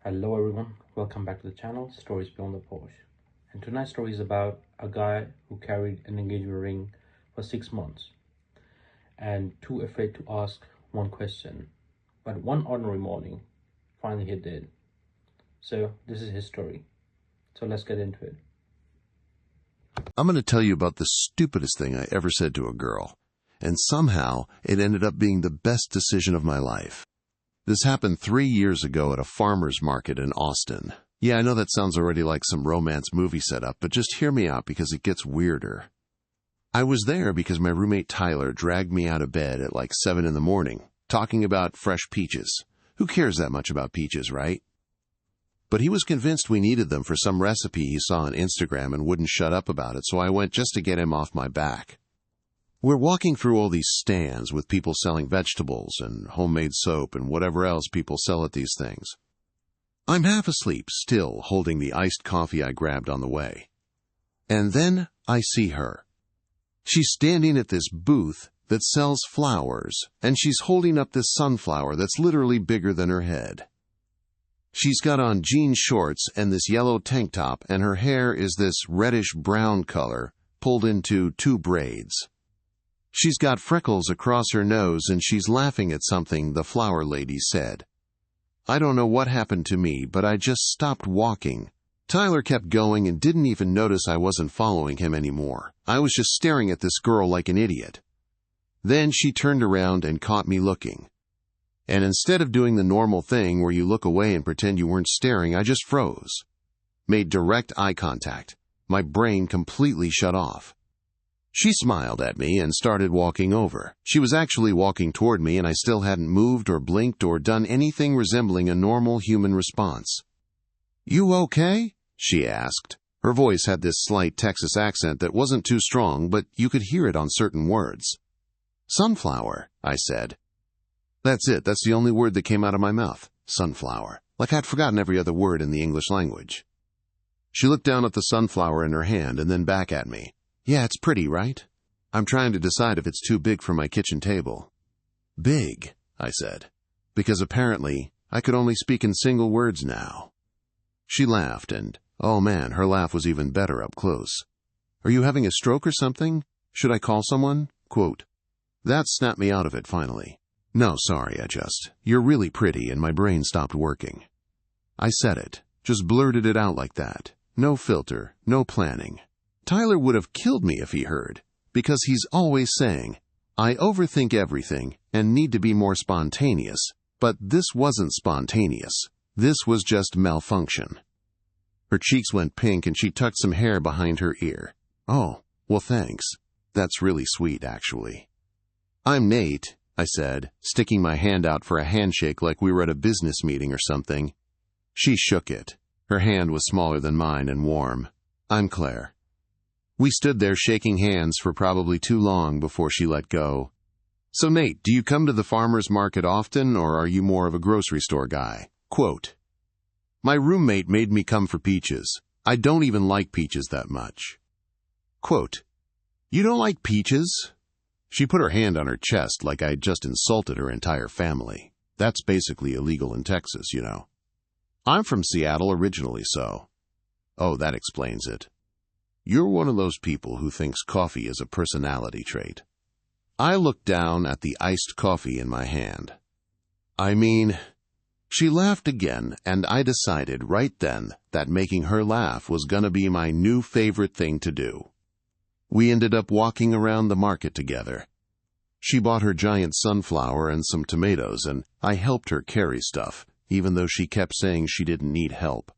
Hello everyone, welcome back to the channel Stories Beyond the Porsche. And tonight's story is about a guy who carried an engagement ring for 6 months and too afraid to ask one question. But one ordinary morning, finally he did. So this is his story. So let's get into it. I'm going to tell you about the stupidest thing I ever said to a girl, and somehow it ended up being the best decision of my life. This happened 3 years ago at a farmer's market in Austin. Yeah, I know that sounds already like some romance movie setup, but just hear me out because it gets weirder. I was there because my roommate Tyler dragged me out of bed at like 7 in the morning, talking about fresh peaches. Who cares that much about peaches, right? But he was convinced we needed them for some recipe he saw on Instagram and wouldn't shut up about it, so I went just to get him off my back. We're walking through all these stands with people selling vegetables and homemade soap and whatever else people sell at these things. I'm half asleep, still holding the iced coffee I grabbed on the way. And then I see her. She's standing at this booth that sells flowers, and she's holding up this sunflower that's literally bigger than her head. She's got on jean shorts and this yellow tank top, and her hair is this reddish-brown color, pulled into 2 braids. She's got freckles across her nose, and she's laughing at something the flower lady said. I don't know what happened to me, but I just stopped walking. Tyler kept going and didn't even notice I wasn't following him anymore. I was just staring at this girl like an idiot. Then she turned around and caught me looking. And instead of doing the normal thing where you look away and pretend you weren't staring, I just froze. Made direct eye contact. My brain completely shut off. She smiled at me and started walking over. She was actually walking toward me, and I still hadn't moved or blinked or done anything resembling a normal human response. "You okay?" she asked. Her voice had this slight Texas accent that wasn't too strong, but you could hear it on certain words. "Sunflower," I said. That's it. That's the only word that came out of my mouth. Sunflower. Like I'd forgotten every other word in the English language. She looked down at the sunflower in her hand and then back at me. "Yeah, it's pretty, right? I'm trying to decide if it's too big for my kitchen table." "Big," I said, because apparently I could only speak in single words now. She laughed, and, oh man, her laugh was even better up close. "Are you having a stroke or something? Should I call someone?" Quote. That snapped me out of it finally. "No, sorry, you're really pretty," and my brain stopped working. I said it, just blurted it out like that. No filter, no planning. Tyler would have killed me if he heard, because he's always saying, I overthink everything and need to be more spontaneous, but this wasn't spontaneous. This was just malfunction. Her cheeks went pink and she tucked some hair behind her ear. "Oh, well thanks. That's really sweet, actually." "I'm Nate," I said, sticking my hand out for a handshake like we were at a business meeting or something. She shook it. Her hand was smaller than mine and warm. "I'm Claire." We stood there shaking hands for probably too long before she let go. "So Nate, do you come to the farmer's market often, or are you more of a grocery store guy?" Quote. "My roommate made me come for peaches. I don't even like peaches that much." Quote. "You don't like peaches?" She put her hand on her chest like I'd just insulted her entire family. That's basically illegal in Texas, you know. "I'm from Seattle originally, so." "Oh, that explains it. You're one of those people who thinks coffee is a personality trait." I looked down at the iced coffee in my hand. She laughed again, and I decided right then that making her laugh was gonna be my new favorite thing to do. We ended up walking around the market together. She bought her giant sunflower and some tomatoes, and I helped her carry stuff, even though she kept saying she didn't need help.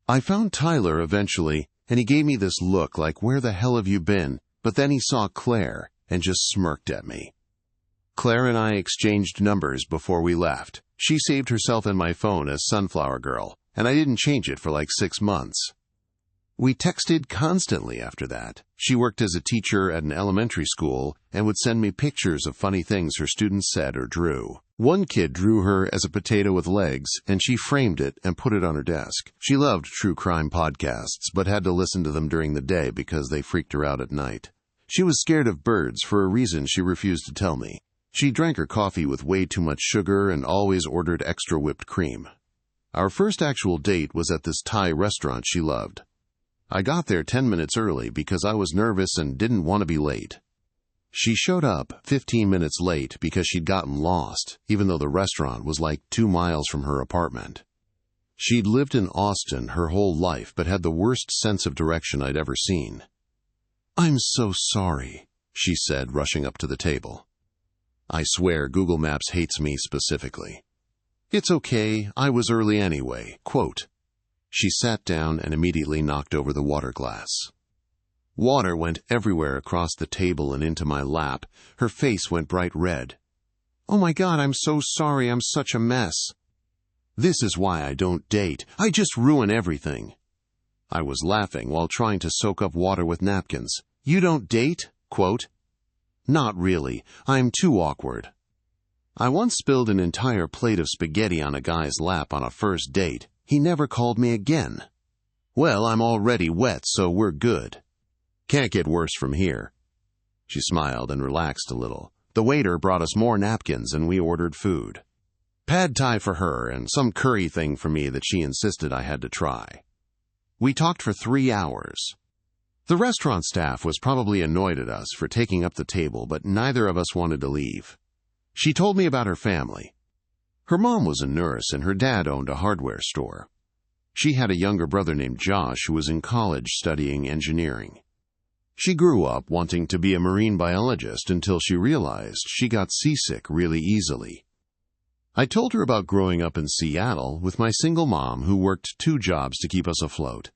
I found Tyler eventually, and he gave me this look like, "Where the hell have you been?" But then he saw Claire and just smirked at me. Claire and I exchanged numbers before we left. She saved herself in my phone as Sunflower Girl, and I didn't change it for like 6 months. We texted constantly after that. She worked as a teacher at an elementary school and would send me pictures of funny things her students said or drew. One kid drew her as a potato with legs, and she framed it and put it on her desk. She loved true crime podcasts, but had to listen to them during the day because they freaked her out at night. She was scared of birds for a reason she refused to tell me. She drank her coffee with way too much sugar and always ordered extra whipped cream. Our first actual date was at this Thai restaurant she loved. I got there 10 minutes early because I was nervous and didn't want to be late. She showed up 15 minutes late because she'd gotten lost, even though the restaurant was like 2 miles from her apartment. She'd lived in Austin her whole life but had the worst sense of direction I'd ever seen. "I'm so sorry," she said, rushing up to the table. I swear Google Maps hates me specifically. "It's okay, I was early anyway." Quote. She sat down and immediately knocked over the water glass. Water went everywhere across the table and into my lap. Her face went bright red. "Oh my God, I'm so sorry, I'm such a mess. This is why I don't date. I just ruin everything." I was laughing while trying to soak up water with napkins. "You don't date?" Quote. "Not really. I'm too awkward." I once spilled an entire plate of spaghetti on a guy's lap on a first date. He never called me again. "Well, I'm already wet, so we're good. Can't get worse from here." She smiled and relaxed a little. The waiter brought us more napkins and we ordered food. Pad Thai for her and some curry thing for me that she insisted I had to try. We talked for 3 hours. The restaurant staff was probably annoyed at us for taking up the table, but neither of us wanted to leave. She told me about her family. Her mom was a nurse and her dad owned a hardware store. She had a younger brother named Josh who was in college studying engineering. She grew up wanting to be a marine biologist until she realized she got seasick really easily. I told her about growing up in Seattle with my single mom who worked 2 jobs to keep us afloat.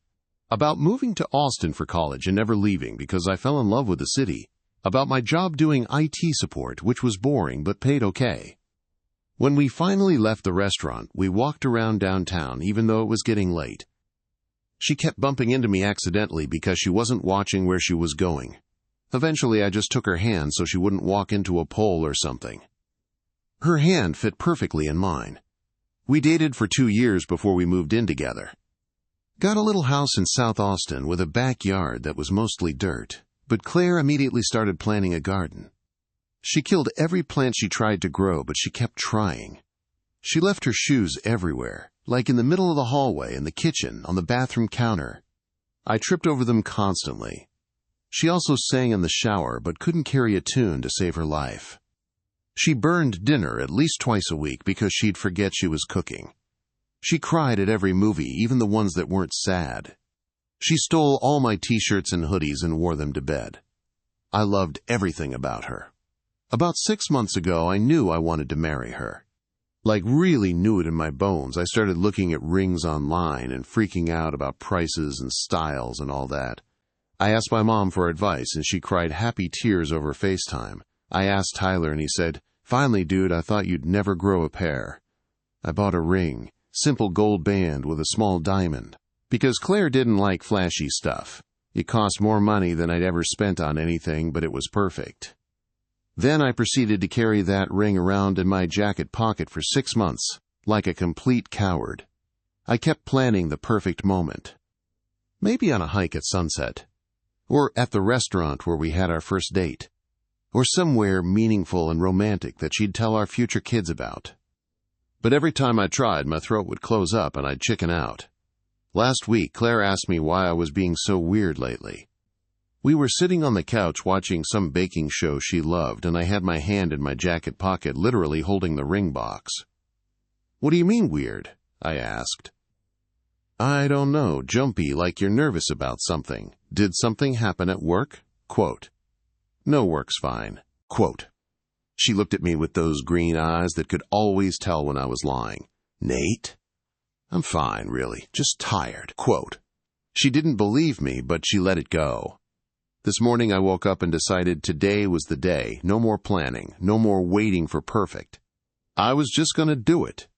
About moving to Austin for college and never leaving because I fell in love with the city. About my job doing IT support, which was boring but paid okay. When we finally left the restaurant, we walked around downtown even though it was getting late. She kept bumping into me accidentally because she wasn't watching where she was going. Eventually, I just took her hand so she wouldn't walk into a pole or something. Her hand fit perfectly in mine. We dated for 2 years before we moved in together. Got a little house in South Austin with a backyard that was mostly dirt, but Claire immediately started planting a garden. She killed every plant she tried to grow, but she kept trying. She left her shoes everywhere, like in the middle of the hallway, in the kitchen, on the bathroom counter. I tripped over them constantly. She also sang in the shower, but couldn't carry a tune to save her life. She burned dinner at least twice a week because she'd forget she was cooking. She cried at every movie, even the ones that weren't sad. She stole all my t-shirts and hoodies and wore them to bed. I loved everything about her. About 6 months ago, I knew I wanted to marry her. Like, really knew it in my bones. I started looking at rings online and freaking out about prices and styles and all that. I asked my mom for advice, and she cried happy tears over FaceTime. I asked Tyler, and he said, "Finally, dude, I thought you'd never grow a pair." I bought a ring, simple gold band with a small diamond, because Claire didn't like flashy stuff. It cost more money than I'd ever spent on anything, but it was perfect. Then I proceeded to carry that ring around in my jacket pocket for 6 months, like a complete coward. I kept planning the perfect moment. Maybe on a hike at sunset, or at the restaurant where we had our first date, or somewhere meaningful and romantic that she'd tell our future kids about. But every time I tried, my throat would close up and I'd chicken out. Last week, Claire asked me why I was being so weird lately. We were sitting on the couch watching some baking show she loved, and I had my hand in my jacket pocket, literally holding the ring box. "What do you mean weird?" I asked. "I don't know, jumpy, like you're nervous about something. Did something happen at work?" Quote. "No, work's fine." Quote. She looked at me with those green eyes that could always tell when I was lying. "Nate?" "I'm fine, really, just tired." Quote. She didn't believe me, but she let it go. This morning I woke up and decided today was the day. No more planning, no more waiting for perfect. I was just going to do it.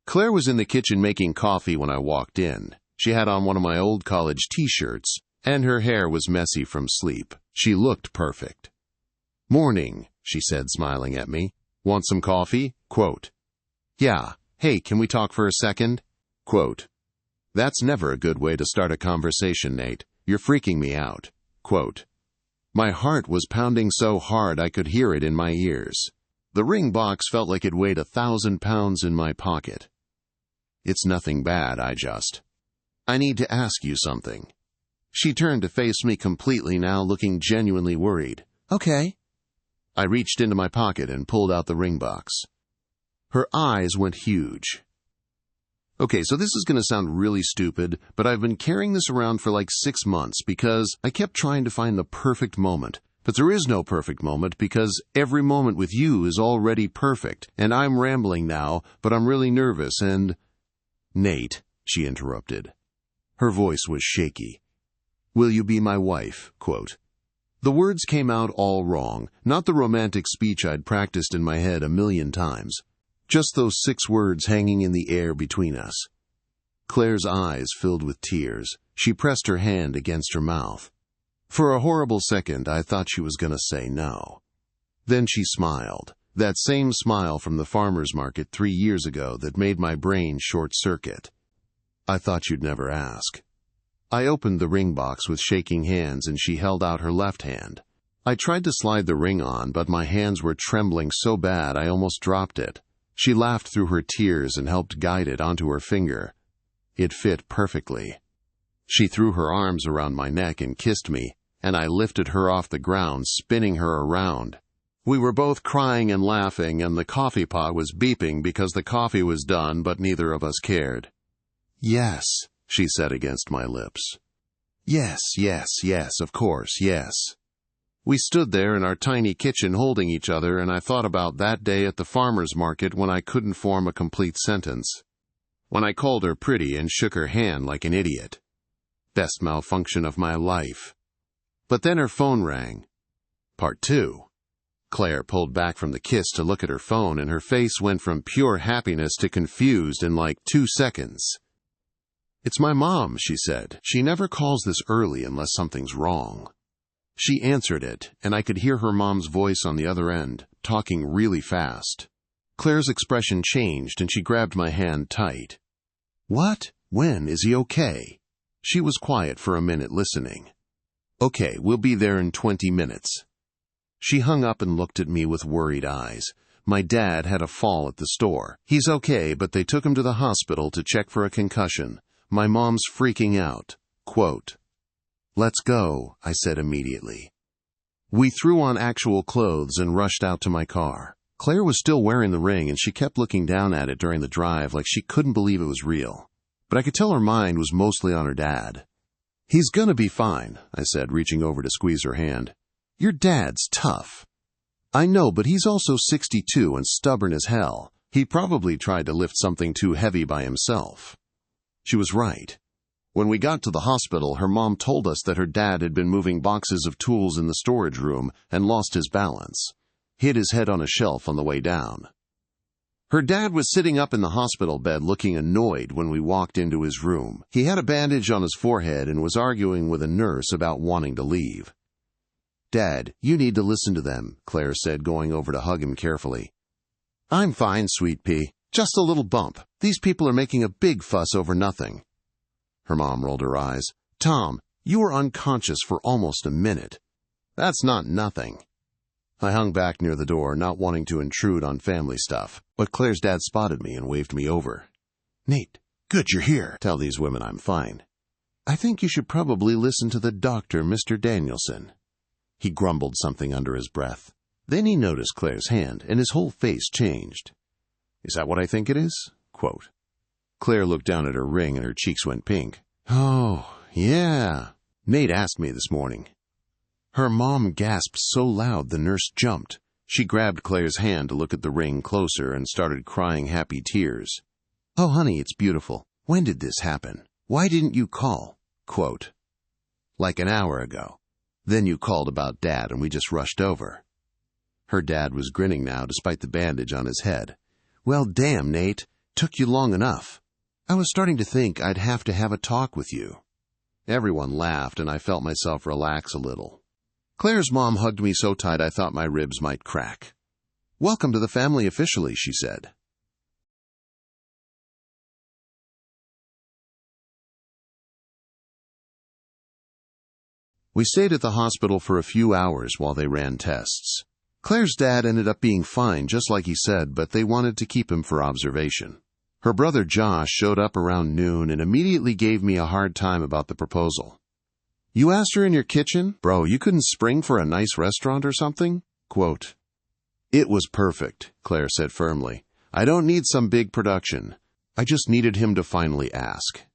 Claire was in the kitchen making coffee when I walked in. She had on one of my old college t-shirts, and her hair was messy from sleep. She looked perfect. "Morning," she said, smiling at me. "Want some coffee?" Quote. "Yeah. Hey, can we talk for a second?" Quote. "That's never a good way to start a conversation, Nate. You're freaking me out." Quote. My heart was pounding so hard I could hear it in my ears. The ring box felt like it weighed 1,000 pounds in my pocket. It's nothing bad, I need to ask you something. She turned to face me completely now, looking genuinely worried. Okay. I reached into my pocket and pulled out the ring box. Her eyes went huge. Okay, so this is going to sound really stupid, but I've been carrying this around for like 6 months because I kept trying to find the perfect moment. But there is no perfect moment because every moment with you is already perfect, and I'm rambling now, but I'm really nervous and... Nate, she interrupted. Her voice was shaky. Will you be my wife? Quote. The words came out all wrong, not the romantic speech I'd practiced in my head 1,000,000 times. Just those 6 words hanging in the air between us. Claire's eyes filled with tears. She pressed her hand against her mouth. For a horrible second, I thought she was going to say no. Then she smiled, that same smile from the farmer's market 3 years ago that made my brain short-circuit. I thought you'd never ask. I opened the ring box with shaking hands and she held out her left hand. I tried to slide the ring on, but my hands were trembling so bad I almost dropped it. She laughed through her tears and helped guide it onto her finger. It fit perfectly. She threw her arms around my neck and kissed me, and I lifted her off the ground, spinning her around. We were both crying and laughing, and the coffee pot was beeping because the coffee was done, but neither of us cared. Yes, she said against my lips. Yes, yes, yes, of course, yes. We stood there in our tiny kitchen holding each other, and I thought about that day at the farmer's market when I couldn't form a complete sentence. When I called her pretty and shook her hand like an idiot. Best malfunction of my life. But then her phone rang. Part 2. Claire pulled back from the kiss to look at her phone, and her face went from pure happiness to confused in like 2 seconds. It's my mom, she said. She never calls this early unless something's wrong. She answered it, and I could hear her mom's voice on the other end, talking really fast. Claire's expression changed, and she grabbed my hand tight. What? When? Is he okay? She was quiet for a minute, listening. Okay, we'll be there in 20 minutes. She hung up and looked at me with worried eyes. My dad had a fall at the store. He's okay, but they took him to the hospital to check for a concussion. My mom's freaking out. Quote. Let's go, I said immediately. We threw on actual clothes and rushed out to my car. Claire was still wearing the ring, and she kept looking down at it during the drive like she couldn't believe it was real. But I could tell her mind was mostly on her dad. He's gonna be fine, I said, reaching over to squeeze her hand. Your dad's tough. I know, but he's also 62 and stubborn as hell. He probably tried to lift something too heavy by himself. She was right. When we got to the hospital, her mom told us that her dad had been moving boxes of tools in the storage room and lost his balance. Hit his head on a shelf on the way down. Her dad was sitting up in the hospital bed looking annoyed when we walked into his room. He had a bandage on his forehead and was arguing with a nurse about wanting to leave. Dad, you need to listen to them, Claire said, going over to hug him carefully. I'm fine, sweet pea. Just a little bump. These people are making a big fuss over nothing. Her mom rolled her eyes. Tom, you were unconscious for almost a minute. That's not nothing. I hung back near the door, not wanting to intrude on family stuff, but Claire's dad spotted me and waved me over. Nate, good you're here. Tell these women I'm fine. I think you should probably listen to the doctor, Mr. Danielson. He grumbled something under his breath. Then he noticed Claire's hand, and his whole face changed. Is that what I think it is? Quote. Claire looked down at her ring and her cheeks went pink. Oh, yeah. Nate asked me this morning. Her mom gasped so loud the nurse jumped. She grabbed Claire's hand to look at the ring closer and started crying happy tears. Oh, honey, it's beautiful. When did this happen? Why didn't you call? Quote. Like an hour ago. Then you called about Dad and we just rushed over. Her dad was grinning now despite the bandage on his head. Well, damn, Nate. Took you long enough. I was starting to think I'd have to have a talk with you. Everyone laughed, and I felt myself relax a little. Claire's mom hugged me so tight I thought my ribs might crack. Welcome to the family officially, she said. We stayed at the hospital for a few hours while they ran tests. Claire's dad ended up being fine, just like he said, but they wanted to keep him for observation. Her brother Josh showed up around noon and immediately gave me a hard time about the proposal. "You asked her in your kitchen? Bro, you couldn't spring for a nice restaurant or something?" Quote, "It was perfect," Claire said firmly. "I don't need some big production. I just needed him to finally ask."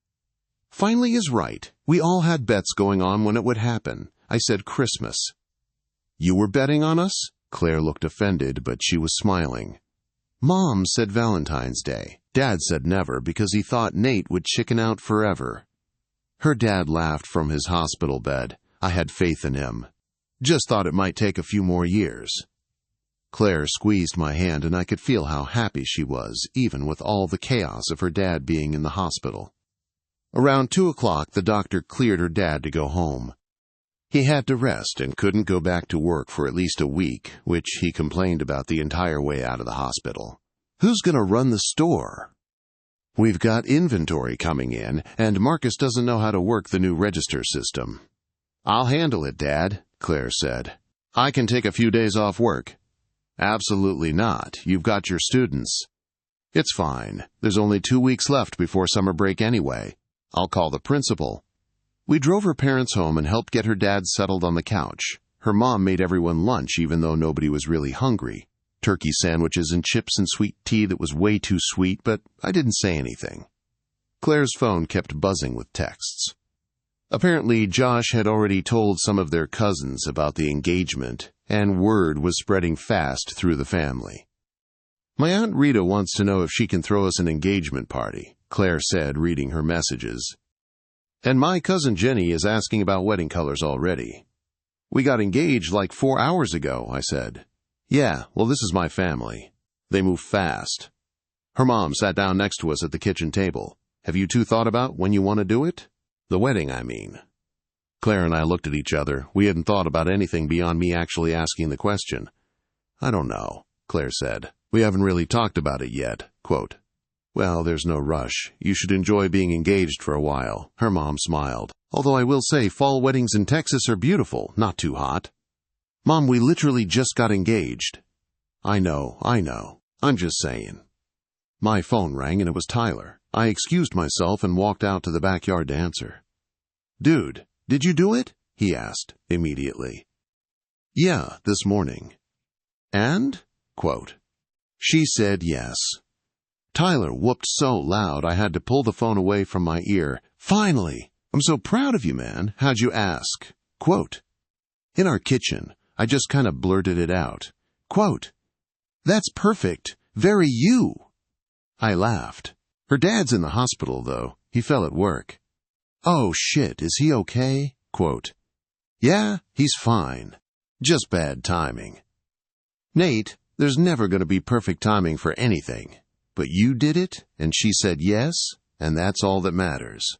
Finally is right. We all had bets going on when it would happen. I said Christmas. "You were betting on us?" Claire looked offended, but she was smiling. "Mom said Valentine's Day. Dad said never because he thought Nate would chicken out forever." Her dad laughed from his hospital bed. I had faith in him. Just thought it might take a few more years. Claire squeezed my hand and I could feel how happy she was, even with all the chaos of her dad being in the hospital. Around 2 o'clock, the doctor cleared her dad to go home. He had to rest and couldn't go back to work for at least a week, which he complained about the entire way out of the hospital. "Who's going to run the store? We've got inventory coming in, and Marcus doesn't know how to work the new register system." "I'll handle it, Dad," Claire said. "I can take a few days off work." "Absolutely not. You've got your students." "It's fine. There's only 2 weeks left before summer break anyway. I'll call the principal." We drove her parents home and helped get her dad settled on the couch. Her mom made everyone lunch even though nobody was really hungry. Turkey sandwiches and chips and sweet tea that was way too sweet, but I didn't say anything. Claire's phone kept buzzing with texts. Apparently, Josh had already told some of their cousins about the engagement, and word was spreading fast through the family. "My Aunt Rita wants to know if she can throw us an engagement party," Claire said, reading her messages. "And my cousin Jenny is asking about wedding colors already." "We got engaged like 4 hours ago," I said. "Yeah, well, this is my family. They move fast." Her mom sat down next to us at the kitchen table. "Have you two thought about when you want to do it? The wedding, I mean." Claire and I looked at each other. We hadn't thought about anything beyond me actually asking the question. "I don't know," Claire said. "We haven't really talked about it yet." Quote, "Well, there's no rush. You should enjoy being engaged for a while." Her mom smiled. "Although I will say fall weddings in Texas are beautiful, not too hot." "Mom, we literally just got engaged." I know. I'm just saying." My phone rang and it was Tyler. I excused myself and walked out to the backyard to answer. "Dude, did you do it?" he asked immediately. "Yeah, this morning." "And?" Quote, "She said yes." Tyler whooped so loud I had to pull the phone away from my ear. "Finally! I'm so proud of you, man. How'd you ask?" Quote, "In our kitchen." I just kind of blurted it out. Quote, "That's perfect. Very you." I laughed. "Her dad's in the hospital, though. He fell at work." "Oh, shit. Is he okay?" Quote, "Yeah, he's fine. Just bad timing." "Nate, there's never going to be perfect timing for anything. But you did it, and she said yes, and that's all that matters."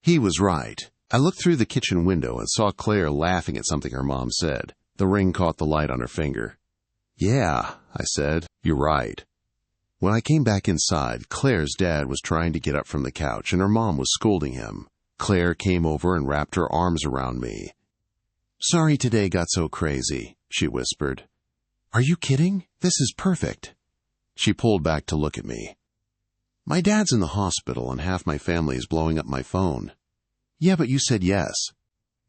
He was right. I looked through the kitchen window and saw Claire laughing at something her mom said. The ring caught the light on her finger. "Yeah," I said, "you're right." When I came back inside, Claire's dad was trying to get up from the couch, and her mom was scolding him. Claire came over and wrapped her arms around me. "Sorry today got so crazy," she whispered. "Are you kidding? This is perfect." She pulled back to look at me. "My dad's in the hospital and half my family is blowing up my phone." "Yeah, but you said yes."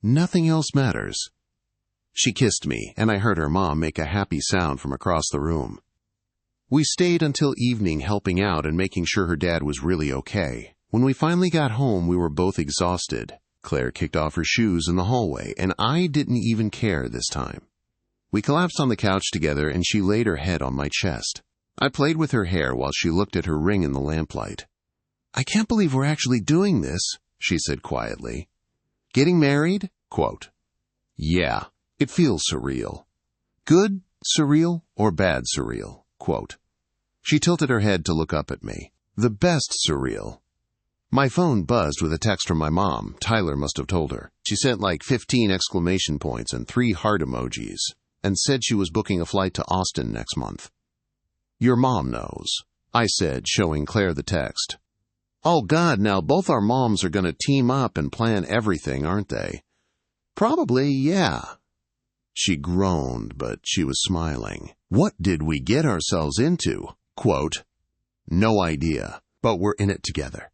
"Nothing else matters." She kissed me, and I heard her mom make a happy sound from across the room. We stayed until evening helping out and making sure her dad was really okay. When we finally got home, we were both exhausted. Claire kicked off her shoes in the hallway, and I didn't even care this time. We collapsed on the couch together, and she laid her head on my chest. I played with her hair while she looked at her ring in the lamplight. "I can't believe we're actually doing this," she said quietly. "Getting married?" Quote, "Yeah, it feels surreal." "Good surreal or bad surreal?" Quote. She tilted her head to look up at me. "The best surreal." My phone buzzed with a text from my mom. Tyler must have told her. She sent like 15 exclamation points and 3 heart emojis, and said she was booking a flight to Austin next month. "Your mom knows," I said, showing Claire the text. "Oh God, now both our moms are going to team up and plan everything, aren't they?" "Probably, yeah." She groaned, but she was smiling. What did we get ourselves into? Quote, "No idea. but we're in it together.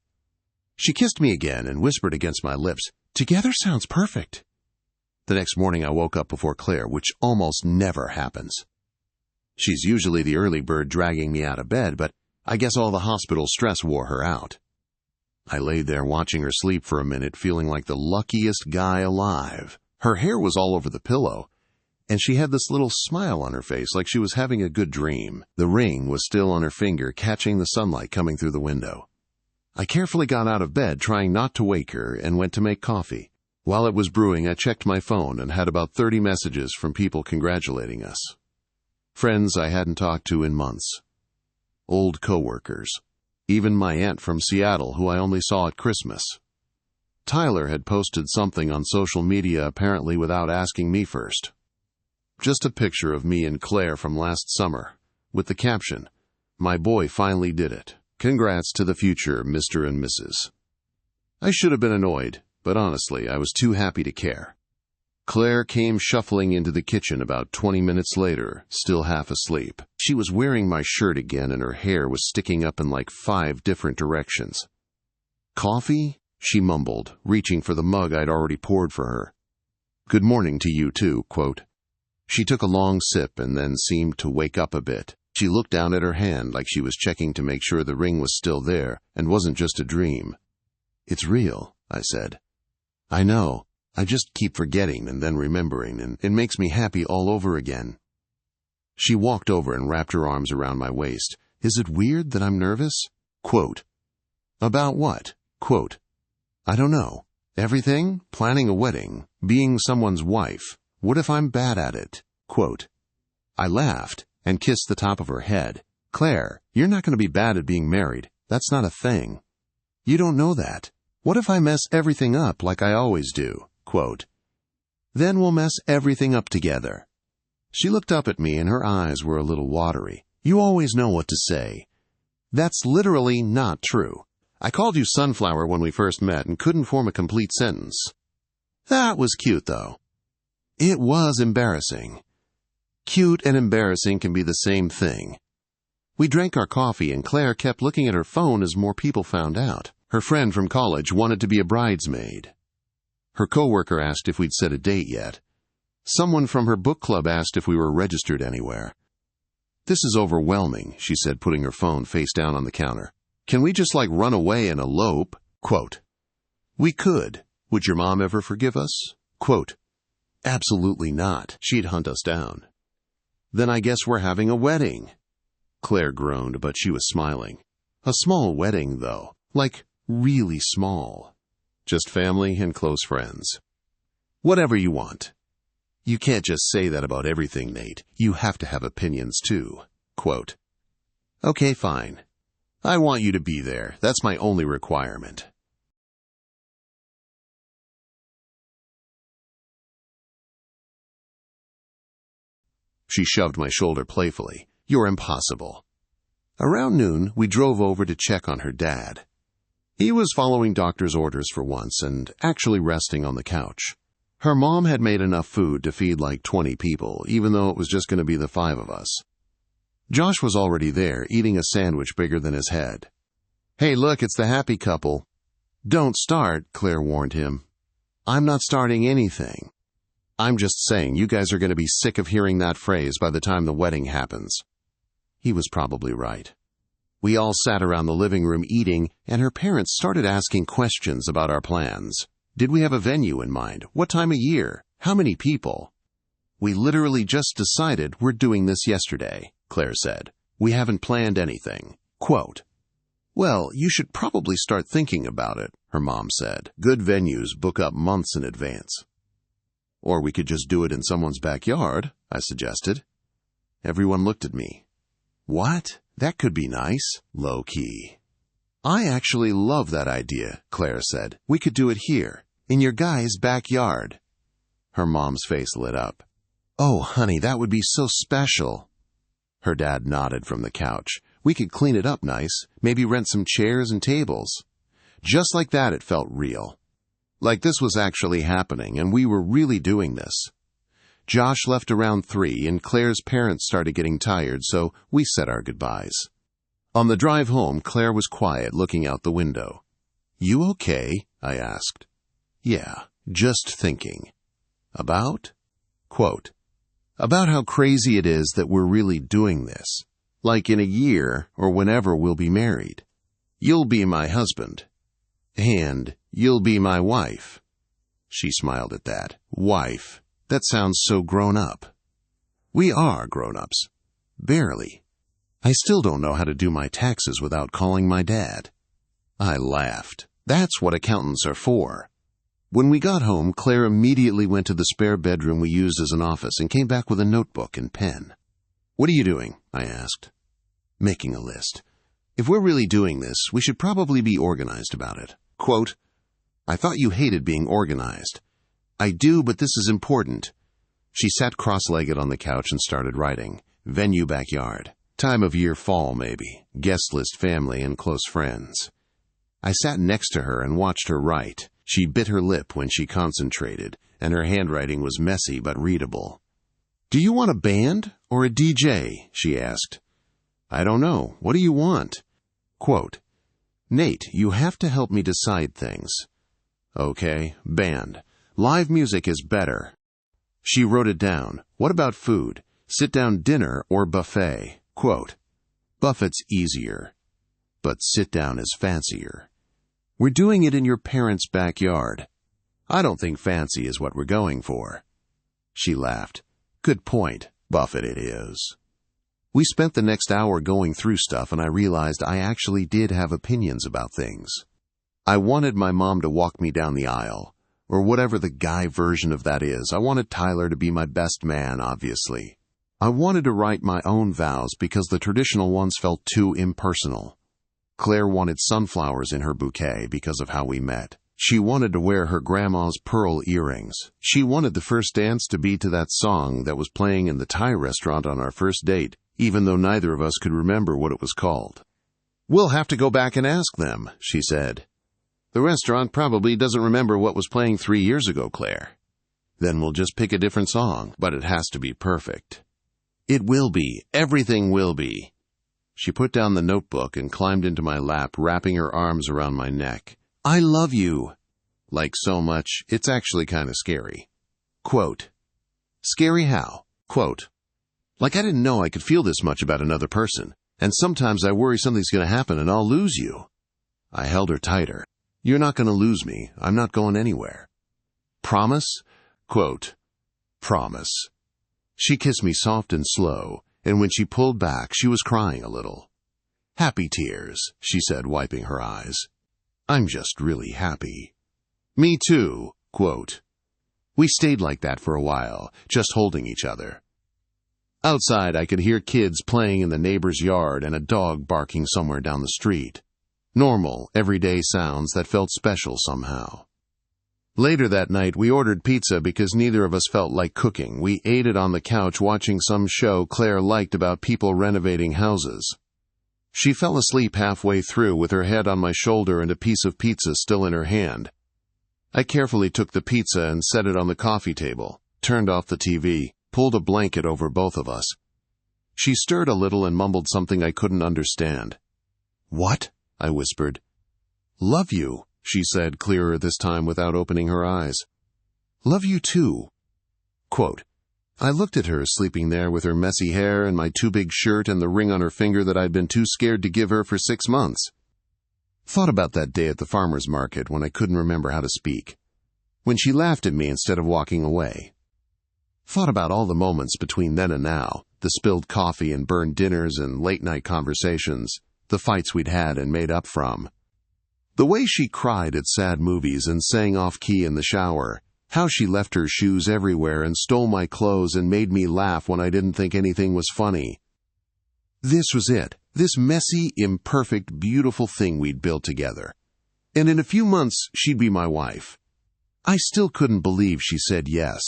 She kissed me again and whispered against my lips, "Together sounds perfect." The next morning I woke up before Claire, which almost never happens. She's usually the early bird dragging me out of bed, but I guess all the hospital stress wore her out. I laid there watching her sleep for a minute, feeling like the luckiest guy alive. Her hair was all over the pillow, and she had this little smile on her face like she was having a good dream. The ring was still on her finger, catching the sunlight coming through the window. I carefully got out of bed, trying not to wake her, and went to make coffee. While it was brewing, I checked my phone and had about 30 messages from people congratulating us. Friends I hadn't talked to in months. Old coworkers. Even my aunt from Seattle, who I only saw at Christmas. Tyler had posted something on social media, apparently without asking me first. Just a picture of me and Claire from last summer, with the caption, "My boy finally did it. Congrats to the future, Mr. and Mrs." I should have been annoyed, but honestly, I was too happy to care. Claire came shuffling into the kitchen about 20 minutes later, still half asleep. She was wearing my shirt again, and her hair was sticking up in like 5 different directions. "Coffee?" she mumbled, reaching for the mug I'd already poured for her. "Good morning to you too," quote. She took a long sip and then seemed to wake up a bit. She looked down at her hand like she was checking to make sure the ring was still there and wasn't just a dream. "It's real," I said. "I know. I just keep forgetting and then remembering, and it makes me happy all over again." She walked over and wrapped her arms around my waist. "Is it weird that I'm nervous?" Quote. "About what?" Quote. "I don't know. Everything? Planning a wedding? Being someone's wife? What if I'm bad at it?" Quote. I laughed and kissed the top of her head. "Claire, you're not going to be bad at being married. That's not a thing." "You don't know that. What if I mess everything up like I always do?" Quote. "Then we'll mess everything up together." She looked up at me and her eyes were a little watery. "You always know what to say." "That's literally not true. I called you Sunflower when we first met and couldn't form a complete sentence." "That was cute, though." "It was embarrassing." Cute and embarrassing can be the same thing. We drank our coffee and Claire kept looking at her phone as more people found out. Her friend from college wanted to be a bridesmaid. Her coworker asked if we'd set a date yet. Someone from her book club asked if we were registered anywhere. "This is overwhelming," she said, putting her phone face down on the counter. "Can we just run away and elope?" Quote. "We could. Would your mom ever forgive us?" Quote. "Absolutely not. She'd hunt us down." "Then I guess we're having a wedding." Claire groaned, but she was smiling. "A small wedding, though. Really small. Just family and close friends." "Whatever you want." "You can't just say that about everything, Nate. You have to have opinions, too." Quote. "Okay, fine. I want you to be there. That's my only requirement." She shoved my shoulder playfully. "You're impossible." Around noon, we drove over to check on her dad. He was following doctor's orders for once and actually resting on the couch. Her mom had made enough food to feed 20 people, even though it was just going to be the 5 of us. Josh was already there, eating a sandwich bigger than his head. "Hey, look, it's the happy couple." "Don't start," Claire warned him. "I'm not starting anything. I'm just saying you guys are going to be sick of hearing that phrase by the time the wedding happens." He was probably right. We all sat around the living room eating, and her parents started asking questions about our plans. Did we have a venue in mind? What time of year? How many people? "We literally just decided we're doing this yesterday," Claire said. "We haven't planned anything." Quote. "Well, you should probably start thinking about it," her mom said. "Good venues book up months in advance." "Or we could just do it in someone's backyard," I suggested. Everyone looked at me. "What? That could be nice." Low-key. "I actually love that idea," Claire said. "We could do it here, in your guy's backyard." Her mom's face lit up. "Oh, honey, that would be so special." Her dad nodded from the couch. "We could clean it up nice, maybe rent some chairs and tables." Just like that, it felt real. Like this was actually happening, and we were really doing this. Josh left around 3, and Claire's parents started getting tired, so we said our goodbyes. On the drive home, Claire was quiet, looking out the window. "You okay?" I asked. "Yeah, just thinking." "About?" Quote, "About how crazy it is that we're really doing this. Like in a year or whenever we'll be married. You'll be my husband. And you'll be my wife." She smiled at that. "Wife. That sounds so grown up." "We are grown-ups. Barely. I still don't know how to do my taxes without calling my dad." I laughed. That's what accountants are for. When we got home, Claire immediately went to the spare bedroom we used as an office and came back with a notebook and pen. "What are you doing?" I asked. "Making a list. If we're really doing this, we should probably be organized about it." Quote, "I thought you hated being organized." "I do, but this is important." She sat cross-legged on the couch and started writing. Venue backyard. Time of year fall, maybe. Guest list family and close friends. I sat next to her and watched her write. She bit her lip when she concentrated, and her handwriting was messy but readable. "Do you want a band or a DJ?" she asked. "I don't know. What do you want?" Quote, "Nate, you have to help me decide things." "Okay, band. Live music is better." She wrote it down. "What about food? Sit-down dinner or buffet?" Quote, "Buffet's easier, but sit-down is fancier. We're doing it in your parents' backyard. I don't think fancy is what we're going for." She laughed. "Good point. Buffet it is." We spent the next hour going through stuff, and I realized I actually did have opinions about things. I wanted my mom to walk me down the aisle, or whatever the guy version of that is. I wanted Tyler to be my best man, obviously. I wanted to write my own vows because the traditional ones felt too impersonal. Claire wanted sunflowers in her bouquet because of how we met. She wanted to wear her grandma's pearl earrings. She wanted the first dance to be to that song that was playing in the Thai restaurant on our first date, even though neither of us could remember what it was called. "We'll have to go back and ask them," she said. "The restaurant probably doesn't remember what was playing 3 years ago, Claire." "Then we'll just pick a different song, but it has to be perfect." "It will be. Everything will be." She put down the notebook and climbed into my lap, wrapping her arms around my neck. "I love you." Like so much, it's actually kind of scary. Quote, "Scary how?" Quote, "Like I didn't know I could feel this much about another person, and sometimes I worry something's going to happen and I'll lose you." I held her tighter. "You're not going to lose me. I'm not going anywhere." "Promise?" Quote, "Promise." She kissed me soft and slow, and when she pulled back, she was crying a little. "Happy tears," she said, wiping her eyes. "I'm just really happy." "Me too." Quote, We stayed like that for a while, just holding each other. Outside, I could hear kids playing in the neighbor's yard and a dog barking somewhere down the street. Normal, everyday sounds that felt special somehow. Later that night, we ordered pizza because neither of us felt like cooking. We ate it on the couch watching some show Claire liked about people renovating houses. She fell asleep halfway through with her head on my shoulder and a piece of pizza still in her hand. I carefully took the pizza and set it on the coffee table, turned off the TV, pulled a blanket over both of us. She stirred a little and mumbled something I couldn't understand. "What?" I whispered. "Love you," she said, clearer this time without opening her eyes. "Love you too." Quote, I looked at her sleeping there with her messy hair and my too big shirt and the ring on her finger that I'd been too scared to give her for 6 months. Thought about that day at the farmer's market when I couldn't remember how to speak. When she laughed at me instead of walking away. Thought about all the moments between then and now, the spilled coffee and burned dinners and late-night conversations, the fights we'd had and made up from. The way she cried at sad movies and sang off-key in the shower, how she left her shoes everywhere and stole my clothes and made me laugh when I didn't think anything was funny. This was it, this messy, imperfect, beautiful thing we'd built together. And in a few months, she'd be my wife. I still couldn't believe she said yes.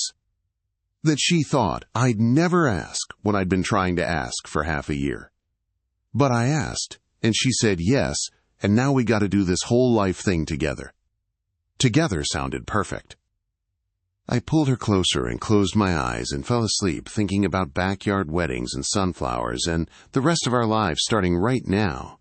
That she thought I'd never ask when I'd been trying to ask for half a year. But I asked, and she said yes, and now we got to do this whole life thing together. Together sounded perfect. I pulled her closer and closed my eyes and fell asleep thinking about backyard weddings and sunflowers and the rest of our lives starting right now.